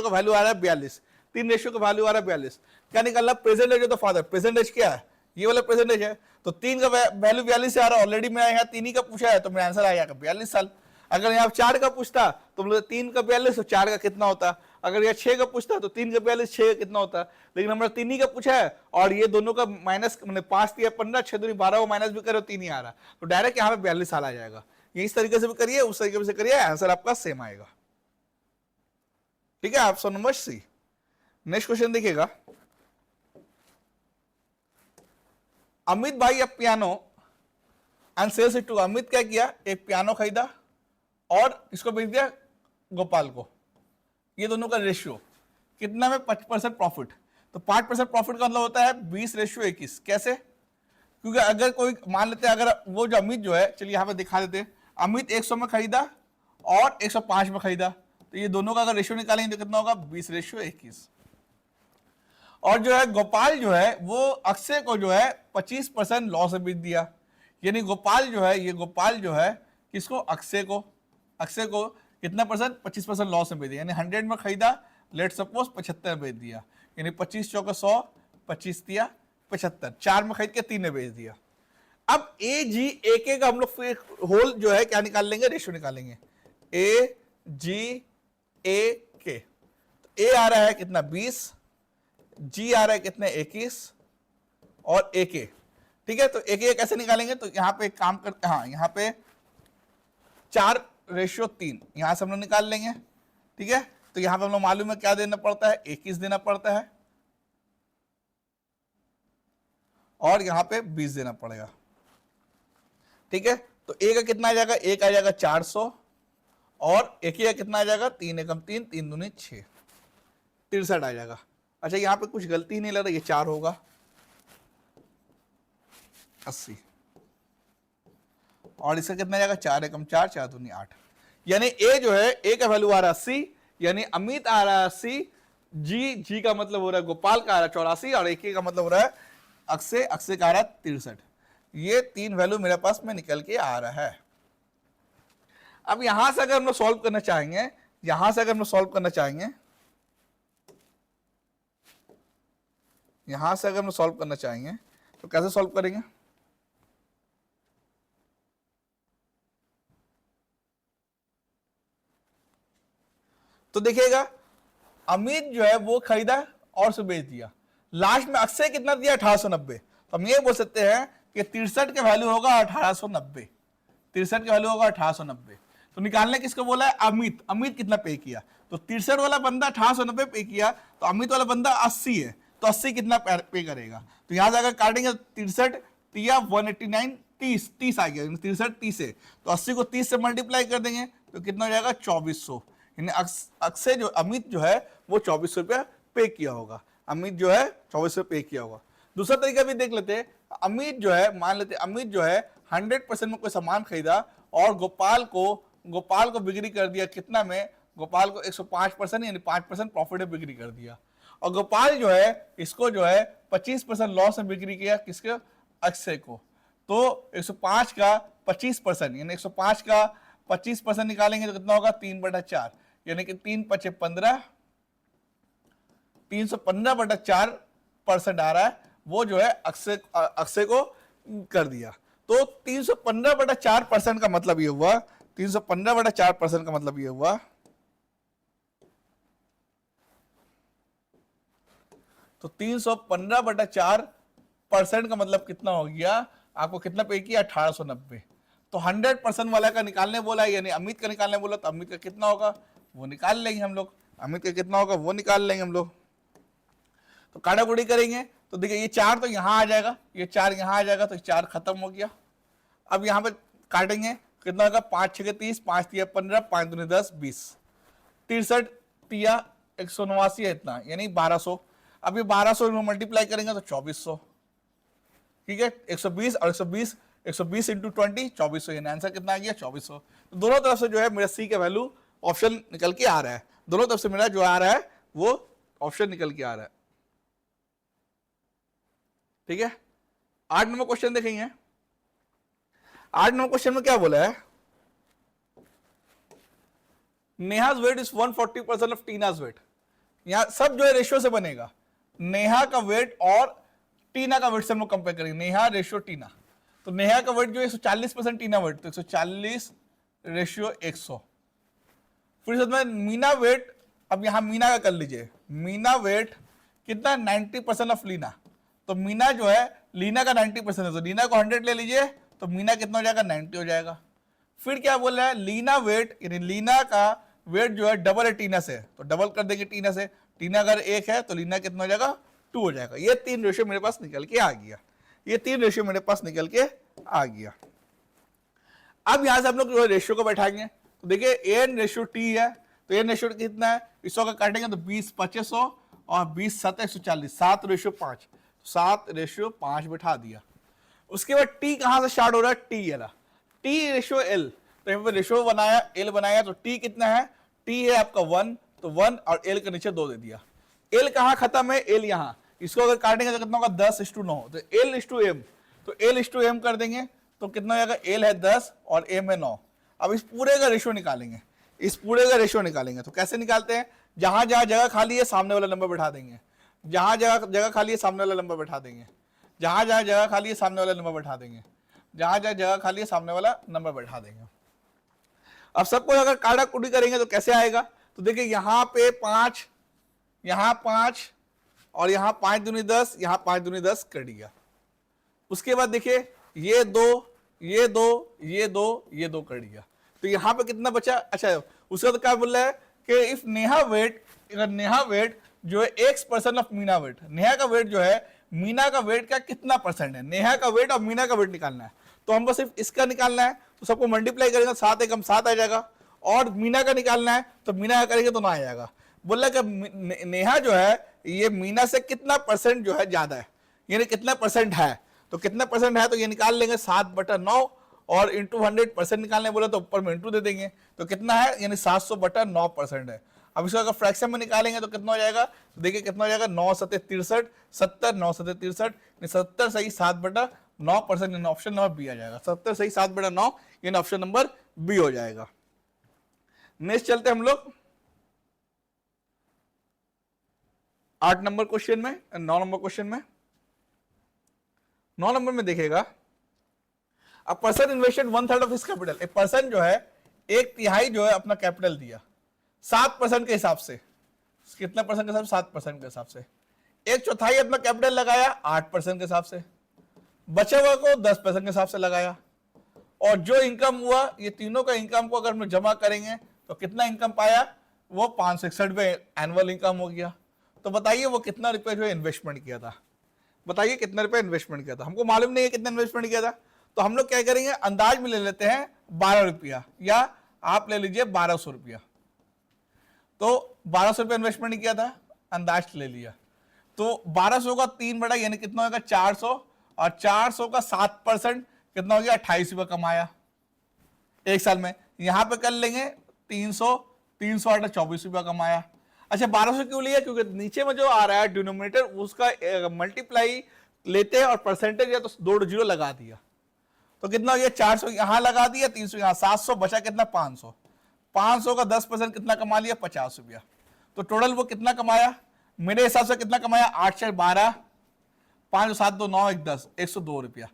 का वैल्यू आ रहा है 42, 3 रेशियो का वैल्यू आ रहा है 42। क्या निकालना, present age of the father. Present age क्या है, ये वाला प्रेजेंट एज है, तो 3 का वैल्यू 42 से आ रहा है, ऑलरेडी मेरा यहाँ 3 ही का पूछा है तो मेरा आंसर आ जाएगा 42 साल। अगर यहाँ 4 का पूछता तो मतलब 3 का 42 तो 4 का कितना होता, अगर यहाँ 6 का पूछता तो 3 का 42 6 का कितना होता, लेकिन हमारा 3 ही का पूछा है और ये दोनों का माइनस मैंने 5 दिया 15, 6 दूनी 12 को माइनस भी करो 3 ही आ रहा, तो डायरेक्ट यहाँ पे 42 साल आ जाएगा। ये इस तरीके से भी करिए, उस तरीके से करिए, आंसर आपका सेम आएगा। ठीक है, option number C. Next question देखिएगा, अमित भाई अब piano and sells it to, Amit क्या किया, एक पियानो खरीदा और इसको बेच दिया गोपाल को, ये दोनों का रेशियो कितना में 5% प्रॉफिट, तो 5% प्रॉफिट का मतलब होता है 20:21। कैसे, क्योंकि अगर कोई मान लेते हैं, अगर वो जो अमित जो है, चलिए यहां पे दिखा देते हैं, अमित 100 में खरीदा और 105 में खरीदा, तो ये दोनों का अगर रेशियो निकालेंगे तो कितना होगा 20:21। और जो है गोपाल जो है वो अक्षय को जो है 25% लॉस में बेच दिया, यानी गोपाल जो है, ये गोपाल जो है किसको, अक्षय को कितना परसेंट, 25% लॉस में बेच दिया, यानी 100 में खरीदा, लेट सपोज 75 बेच दिया, यानी 25 चौका 100, 25 दिया 75, 4 में खरीद के 3 में बेच दिया। अब ए जी ए के का हम लोग होल जो है क्या निकाल लेंगे, रेशियो निकालेंगे, ए जी ए के, तो ए आ रहा है कितना 20, जी आ रहा है कितने 21 और ए के। ठीक है, तो ए के कैसे निकालेंगे, तो यहां पे एक काम करते, हाँ यहां पे 4:3 यहां से हम लोग निकाल लेंगे। ठीक है, तो यहां पे हम लोग मालूम है क्या देना पड़ता है, 21 देना पड़ता है और यहां पे 20 देना पड़ेगा। ठीक है, तो ए का कितना आ जाएगा, एक आ जाएगा 400 और एक का कितना आ जाएगा, 3 एकम 3, 3 दूनी 6, 63 आ जाएगा। अच्छा यहां पे कुछ गलती ही नहीं लग रहा, ये 4 होगा 80 और इसका कितना जाएगा, 4 एकम 4, 4 दूनी 8, यानी ए जो है, ए का वैल्यू आ रहा है 80, यानी अमित आ रहा है 80, जी का मतलब हो रहा है गोपाल का आ रहा है 84 और एक का मतलब हो रहा है अक्षय का आ रहा है 63। ये 3 वैल्यू मेरे पास में निकल के आ रहा है। अब यहां से अगर हम लोग सॉल्व करना चाहेंगे, तो कैसे सॉल्व करेंगे, तो देखिएगा अमित जो है वो खरीदा और उसे बेच दिया, लास्ट में अक्षय कितना दिया 1890, तो हम ये बोल सकते हैं कि 63 का वैल्यू होगा 1890, 63 का वैल्यू होगा 1890। तो निकालने किसको बोला है, अमित कितना पे किया, तो 63 वाला बंदा 1890 पे किया, तो अमित वाला बंदा 80 है, तो 80 कितना पे करेगा, तो यहां से अगर काटेंगे 63 तिया 189, 30 आ गया, 63 30 है, तो 80 को 30 से मल्टीप्लाई कर देंगे तो कितना हो जाएगा 2400, अक्षय जो अमित जो है वो 2400 रुपया पे किया होगा, अमित जो है 2400 पे किया होगा। दूसरा तरीका भी देख लेते हैं, अमित जो है, मान लेते अमित जो है 100% में कोई सामान खरीदा और गोपाल को बिक्री कर दिया कितना में, गोपाल को 105% यानी 5% प्रॉफिट में बिक्री कर दिया, और गोपाल जो है इसको जो है 25% लॉस में बिक्री किया, किसके, अक्षय को, तो 105 का 25% यानी 105 का 25% निकालेंगे तो कितना होगा 3/4, यानी कि 3 × 5 = 15, 315/4% आ रहा है, वो जो है अक्षय को कर दिया। तो 315/4% का मतलब ये हुआ, 315/4% का मतलब ये हुआ, तो 315/4% का मतलब कितना हो गया, आपको कितना पे किया 1890। तो 100% वाला का निकालने बोला है, यानी अमित का निकालने बोला, तो अमित का कितना होगा वो निकाल लेंगे हम लोग, अमित का कितना होगा वो निकाल लेंगे हम लोग। तो काटाकुटी करेंगे तो देखिए ये 4 तो यहां आ जाएगा, ये 4 यहां आ जाएगा, तो 4 खत्म हो गया। अब यहां पे काटेंगे कितना होगा, 5 × 6 = 30, 5 × 3 = 15, 5 × 2 = 10, 20, 63 × 189 है इतना, यानी 1200। अब ये 1200 में मल्टीप्लाई करेंगे तो 2400, ठीक है, 120 और 120 × 20 × 20 2400, यानी आंसर कितना आ गया 2400। तो दोनों तरफ से जो है मेरा सी का वैल्यू ऑप्शन निकल के आ रहा है, दोनों तरफ से मेरा जो आ रहा है वो ऑप्शन निकल के आ रहा है। ठीक है, 8 नंबर क्वेश्चन देखेंगे। 8 नंबर क्वेश्चन में क्या बोला है, Neha's weight is 140% of Tina's weight. यहां सब जो है रेशियो से बनेगा, नेहा का वेट और टीना का वेट से हम लोग कंपेयर करेंगे, नेहा रेशियो टीना। तो नेहा का वेट जो है 140% टीना वेट, तो 140 रेशियो 100। फिर इसके बाद में मीना वेट, अब यहाँ मीना का कर लीजिए, मीना वेट कितना 90% ऑफ लीना, तो मीना जो है लीना का 90% है, तो लीना को 100 ले लीजिए तो मीना कितना हो जाएगा 90 हो जाएगा। फिर क्या बोल रहा है, लीना वेट यानी लीना का वेट जो है डबल है टीना से, तो डबल कर देंगे टीना से, टीना अगर 1 है तो लीना कितना हो जाएगा 2 हो जाएगा। ये 3 रेशियो मेरे पास निकल के आ गया, ये 3 रेशियो मेरे पास निकल के आ गया। अब यहां से हम लोग जो है रेशियो को बैठाएंगे, तो देखिए एन रेशियो टी है, तो एन रेशियो कितना है, 100 का काटेंगे तो 20 2500 और 20 7 140, 7 रेशियो 5, 7 रेशियो 5 बैठा दिया। उसके बाद टी कहां से स्टार्ट हो रहा है, टी है, टी रेशियो एल, तो यहाँ पे रेशियो बनाया एल बनाया, तो टी कितना है, टी है आपका 1, तो 1 और एल के नीचे 2 दे दिया। एल कहां खत्म है, एल यहां, इसको अगर काटेंगे तो कितना होगा 10:9, तो एल:m, तो एल:m कर देंगे तो कितना हो जाएगा, एल है 10 और एम है 9। अब इस पूरे का रेशियो निकालेंगे, इस पूरे का रेशियो निकालेंगे, तो कैसे निकालते हैं, जहां जहां जगह खाली है सामने वाला नंबर बैठा देंगे, जहां जगह खाली है सामने वाला नंबर बैठा देंगे, जहां जहां जगह खाली है सामने वाला नंबर बैठा देंगे, जहां जहां जगह खाली है सामने वाला नंबर बैठा देंगे। अब सबको अगर काटा कुटी करेंगे तो कैसे आएगा, तो देखिए यहाँ पे 5, यहाँ 5 और यहाँ 5 दूनी 10, यहाँ 5 दूनी 10 कर दिया। उसके बाद देखिए ये 2 ये 2 ये 2 ये 2 कर दिया, तो यहाँ पे कितना बचा, अच्छा उसके बाद क्या बोल रहा है कि इफ नेहा वेट, अगर नेहा वेट जो है x% of Meena weight, Neha का वेट जो है मीना का वेट का कितना परसेंट है, नेहा का वेट और मीना का वेट निकालना है, तो हम बस सिर्फ इसका निकालना है, तो सबको मल्टीप्लाई करेंगे 7 एकम 7 आ जाएगा, और मीना का निकालना है तो मीना का करेंगे तो 9 आ जाएगा। बोल रहा है कि नेहा जो है ये मीना से कितना परसेंट जो है ज्यादा है, यानी कितना परसेंट है, तो कितना परसेंट है तो ये निकाल लेंगे 7/9 और इंटू 100% निकालने बोले तो ऊपर में इंटू दे देंगे, तो कितना है यानी 700/9% है। अब इसको अगर फ्रैक्शन में निकालेंगे तो कितना हो जाएगा, तो देखिए कितना हो जाएगा 9 7 63, 70 9 7 63, 70 सही 7/9% यानी ऑप्शन नंबर बी आ जाएगा, 70 सही 7/9 यानी ऑप्शन नंबर बी हो जाएगा। नेक्स्ट चलते हम लोग 8 नंबर क्वेश्चन में, 9 नंबर क्वेश्चन में। 9 नंबर में देखिएगा, a person invested 1/3 of his capital, एक पर्सन जो है 1/3 जो है अपना कैपिटल दिया 7% के हिसाब से, कितना परसेंट के हिसाब से, 7% के हिसाब से, 1/4 अपना कैपिटल लगाया 8% के हिसाब से, बचे हुआ को 10% के हिसाब से लगाया, और जो इनकम हुआ ये तीनों का इनकम को अगर हम जमा करेंगे तो कितना इनकम पाया, वो 561 पे एनुअल इनकम हो गया। तो बताइए वो कितना रुपए जो है इन्वेस्टमेंट किया था, बताइए कितने रुपए इन्वेस्टमेंट किया था, हमको मालूम नहीं है कितना इन्वेस्टमेंट किया था, तो हम लोग क्या करेंगे अंदाज में ले लेते हैं 12 रुपया, या आप ले लीजिए 1200 रुपया, तो 1200 रुपया इन्वेस्टमेंट किया था, अंदाज ले लिया, तो 1200 का 3 बड़ा यानी कितना होगा 400, और 400 का 7% कितना हो गया 28 रुपया कमाया एक साल में। यहां पे कर लेंगे 300, 308 24 रुपया कमाया। अच्छा 1200 क्यों लिया, क्योंकि नीचे में जो आ रहा है डिनोमिनेटर उसका मल्टीप्लाई लेते हैं और परसेंटेज या तो 2 जीरो लगा दिया, तो कितना हो गया 400 यहां लगा दिया, 300 यहां, 700 बचा कितना 500, 500 का 10% कितना कमा लिया 50 रुपया, तो टोटल वो कितना कमाया, मेरे हिसाब से कितना कमाया 8 4 12, 5 7 2 9 1 10, 102 रुपया,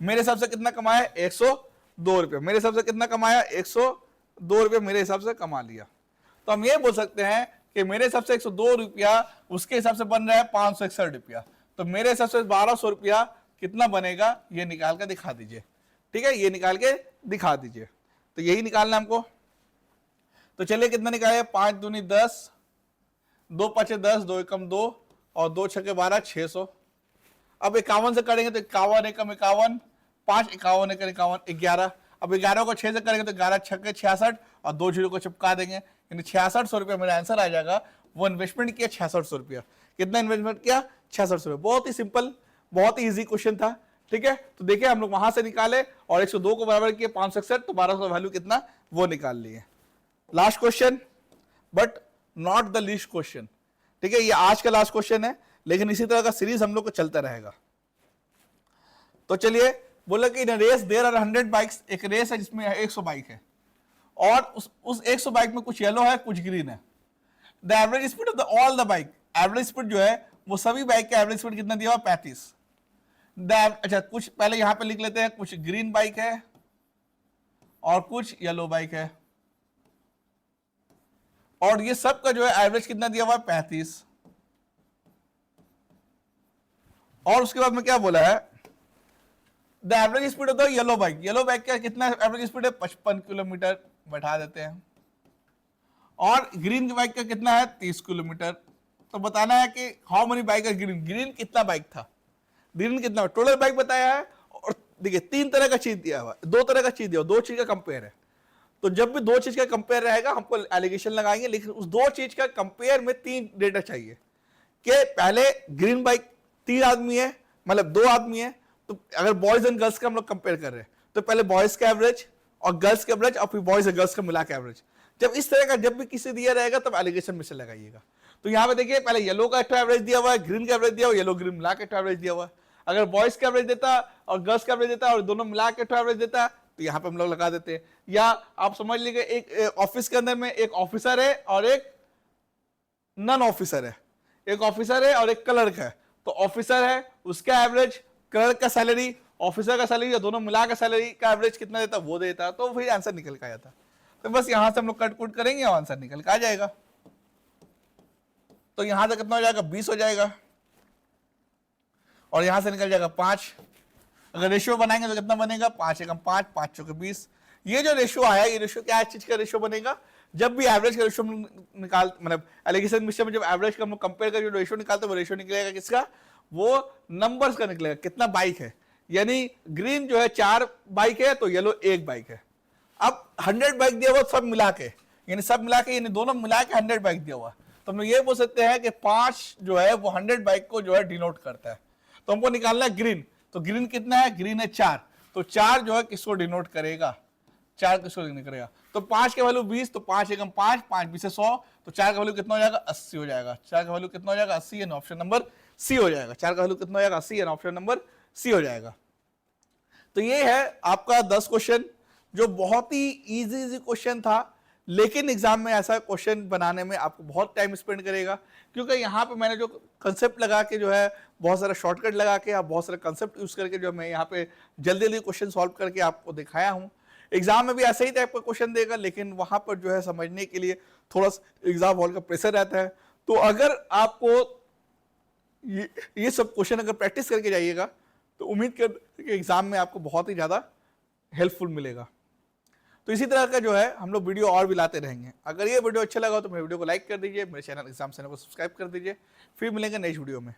मेरे हिसाब से कितना कमाया 102 रुपया, मेरे हिसाब से कितना कमाया 102 रुपया मेरे हिसाब से कमा लिया। तो हम ये बोल सकते हैं कि मेरे हिसाब से 102 रुपया उसके हिसाब से बन रहा है 561 रुपया, तो मेरे हिसाब से 1200 रुपया कितना बनेगा ये निकाल कर दिखा दीजिए, ठीक है, ये निकाल के दिखा दीजिए, तो यही निकालना हमको। तो चलिए कितना निकाले, 5 दूनी 10, 2 5 10, 2 एकम 2 और 2 6 12, 600। अब 51 से करेंगे तो 51 एकम 51, 5 51 एकम 51 11, अब 11 को 6 से करेंगे तो 11 6 66 और 2 जीरो को चिपका देंगे, यानी 6600 रुपया मेरा आंसर आ जाएगा। वो इन्वेस्टमेंट किया 6600 रुपया, कितना इन्वेस्टमेंट किया 6600 रुपया, बहुत ही सिंपल बहुत ही इजी क्वेश्चन था, ठीक है। तो देखिए हम लोग वहां से निकाले और 102 को बराबर किए 561, तो 1200 वैल्यू कितना वो निकाल लिए। Last question but not the least question, ठीक है, ये आज का लास्ट क्वेश्चन है, लेकिन इसी तरह का सीरीज हम लोग को चलता रहेगा। तो चलिए बोला कि in race there are 100 bikes, एक रेस है जिसमें 100 बाइक है और उस 100 बाइक में कुछ येलो है कुछ ग्रीन है। The average speed of the all the bike, average speed जो है वो सभी बाइक का एवरेज स्पीड कितना दिया हुआ 35। अच्छा कुछ पहले यहां पे लिख लेते हैं, कुछ ग्रीन बाइक है और कुछ येलो बाइक है, और ये सब का जो है एवरेज कितना दिया हुआ है 35। और उसके बाद में क्या बोला है, the average speed of the yellow bike, yellow bike का कितना एवरेज स्पीड है 55 किलोमीटर, बैठा देते हैं। और ग्रीन बाइक का कितना है 30 किलोमीटर। तो बताना है कि हाउ मेनी बाइक है ग्रीन, ग्रीन कितना बाइक था, ग्रीन कितना टोटल बाइक बताया है। और देखिए 3 तरह का चीज दिया हुआ, 2 तरह का चीज दिया, 2 चीज का कंपेयर है। तो जब भी 2 चीज का कंपेयर रहेगा हमको एलिगेशन लगाएंगे, लेकिन उस 2 चीज का कंपेयर में 3 डेटा चाहिए कि पहले ग्रीन बाइक 3 आदमी है, मतलब 2 आदमी है, तो अगर बॉयज एंड गर्ल्स का हम लोग कंपेयर कर रहे हैं तो पहले बॉयज का एवरेज और गर्ल्स का एवरेज और फिर बॉयज और गर्ल्स का मिला के एवरेज। जब इस तरह का जब भी किसी दिया रहेगा तब एलिगेशन में से लगाइएगा। तो यहाँ पे देखिए पहले येलो का एवरेज दिया हुआ है, ग्रीन का एवरेज दिया हुआ है, येलो ग्रीन मिला के एवरेज दिया हुआ है। अगर बॉयज का एवरेज देता और गर्ल्स का एवरेज देता और दोनों मिला के एवरेज देता तो यहाँ पे हम लोग लगा देते हैं। या आप समझ लीजिए एक ऑफिस के अंदर में एक ऑफिसर है और एक नॉन ऑफिसर है, एक ऑफिसर है और एक क्लर्क है। तो ऑफिसर है उसका एवरेज, क्लर्क का सैलरी, ऑफिसर का सैलरी, या दोनों मिला का सैलरी का एवरेज कितना देता वो देता, तो फिर आंसर निकल के आ जाता। तो बस यहां से हम लोग कट कुट करेंगे और आंसर निकल के आ जाएगा। तो यहां से कितना हो जाएगा 20 हो जाएगा, और यहां से निकल जाएगा 5। अगर रेशियो बनाएंगे तो कितना बनेगा 5 एकम 5, 5 चौके 20। ये जो रेशियो आया, ये रेशियो क्या चीज का रेशियो बनेगा, जब भी एवरेज का रेशियो निकाल, मतलब एलिगेशन मिक्सचर में जब एवरेज का हम लोग कंपेयर कर जो रेशियो निकालते हैं वो रेशियो निकलेगा किसका, वो नंबर्स का निकलेगा, कितना बाइक है। यानी ग्रीन जो है 4 बाइक है तो येलो 1 बाइक है। अब 100 बाइक दिया हुआ सब मिला के, यानी सब मिला के, यानी दोनों मिला के 100 बाइक दिया हुआ, तो हम लोग ये बोल सकते हैं कि 5 जो है वो 100 बाइक को जो है डिनोट करता है। तो हमको निकालना है ग्रीन, तो ग्रीन कितना है, ग्रीन है 4, तो 4 जो है किसको डिनोट करेगा, 4 किसको डिनोट करेगा। तो 5 के वैल्यू 20, तो 5 एकम 5, 5 20 100, तो 4 का वैल्यू कितना हो जाएगा 80 हो जाएगा। 4 का वैल्यू कितना हो जाएगा 80, यानी ऑप्शन नंबर सी हो जाएगा। 4 का वैल्यू कितना हो जाएगा 80, यानी ऑप्शन नंबर सी हो जाएगा। तो ये है आपका 10 क्वेश्चन, जो बहुत ही इजी क्वेश्चन था, लेकिन एग्जाम में ऐसा क्वेश्चन बनाने में आपको बहुत टाइम स्पेंड करेगा, क्योंकि यहाँ पे मैंने जो कंसेप्ट लगा के जो है बहुत सारा शॉर्टकट लगा के, आप बहुत सारा कंसेप्ट यूज करके जो मैं यहाँ पे जल्दी जल्दी क्वेश्चन सॉल्व करके आपको दिखाया हूँ। एग्जाम में भी ऐसे ही टाइप का क्वेश्चन देगा, लेकिन वहां पर जो है समझने के लिए थोड़ा सा एग्जाम हॉल का प्रेशर रहता है। तो अगर आपको ये सब क्वेश्चन अगर प्रैक्टिस करके जाइएगा तो उम्मीद कर कि एग्जाम में आपको बहुत ही ज़्यादा हेल्पफुल मिलेगा। तो इसी तरह का जो है हम लोग वीडियो और भी लाते रहेंगे। अगर ये वीडियो अच्छा लगा तो मेरे वीडियो को लाइक कर दीजिए, मेरे चैनल एग्जाम चैनल को सब्सक्राइब कर दीजिए। फिर मिलेंगे नेक्स्ट वीडियो में।